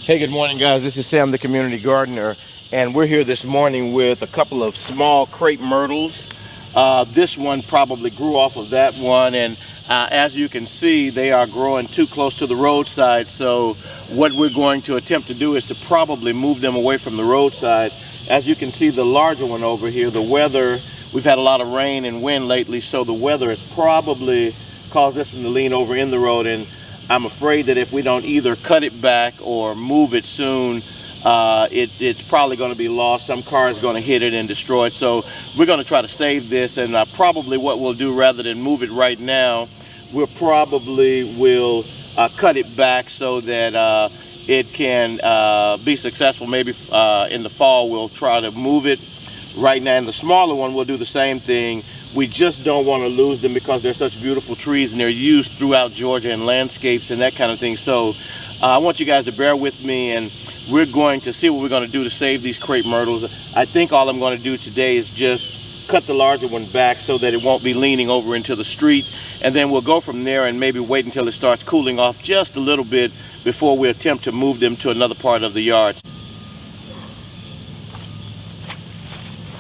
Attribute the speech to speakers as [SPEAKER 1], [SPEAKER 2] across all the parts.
[SPEAKER 1] Hey, good morning, guys. This is Sam, the community gardener, and we're here this morning with a couple of small crepe myrtles. This one probably grew off of that one, and as you can see, they are growing too close to the roadside. So what we're going to attempt to do is to probably move them away from the roadside. As you can see, the larger one over here, the weather, we've had a lot of rain and wind lately, so the weather has probably caused this one to lean over in the road, and I'm afraid that if we don't either cut it back or move it soon, it's probably going to be lost. Some car is going to hit it and destroy it. So we're going to try to save this, and probably what we'll do, rather than move it right now, we'll probably cut it back so that it can be successful. Maybe in the fall we'll try to move it. Right now, in the smaller one, we'll do the same thing. We just don't want to lose them because they're such beautiful trees and they're used throughout Georgia in landscapes and that kind of thing. So I want you guys to bear with me, and we're going to see what we're going to do to save these crepe myrtles. I think all I'm going to do today is just cut the larger one back so that it won't be leaning over into the street, and then we'll go from there and maybe wait until it starts cooling off just a little bit before we attempt to move them to another part of the yard.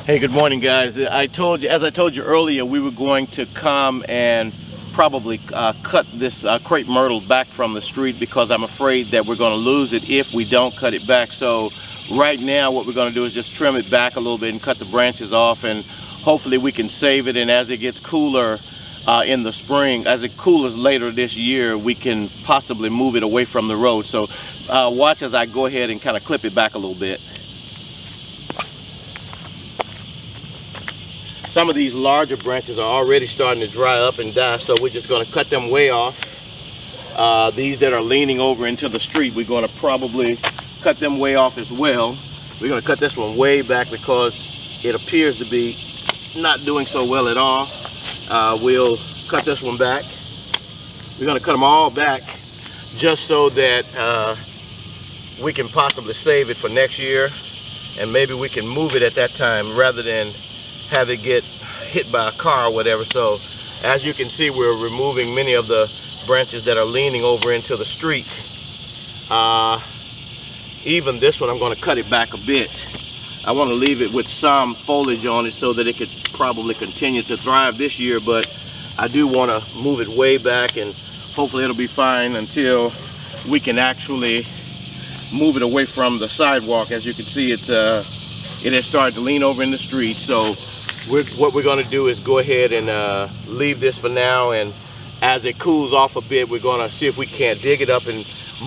[SPEAKER 1] Hey, good morning, guys. As I told you earlier, we were going to come and probably cut this crepe myrtle back from the street because I'm afraid that we're going to lose it if we don't cut it back. So right now what we're going to do is just trim it back a little bit and cut the branches off, and hopefully we can save it. And as it gets cooler in the spring, as it cools later this year, we can possibly move it away from the road. So watch as I go ahead and kind of clip it back a little bit. Some of these larger branches are already starting to dry up and die, so we're just going to cut them way off. These that are leaning over into the street, we're going to probably cut them way off as well. We're going to cut this one way back because it appears to be not doing so well at all. We'll cut this one back. We're going to cut them all back just so that we can possibly save it for next year, and maybe we can move it at that time rather than have it get hit by a car or whatever. So as you can see, we're removing many of the branches that are leaning over into the street. Even this one, I'm going to cut it back a bit. I want to leave it with some foliage on it so that it could probably continue to thrive this year, but I do want to move it way back, and hopefully it'll be fine until we can actually move it away from the sidewalk. As you can see, it has started to lean over in the street. So what we're going to do is go ahead and leave this for now, and as it cools off a bit, we're going to see if we can't dig it up and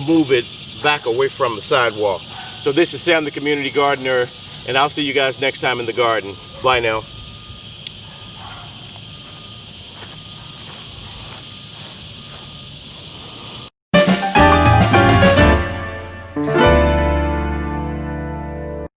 [SPEAKER 1] move it back away from the sidewalk. So this is Sam, the community gardener, and I'll see you guys next time in the garden. Bye now.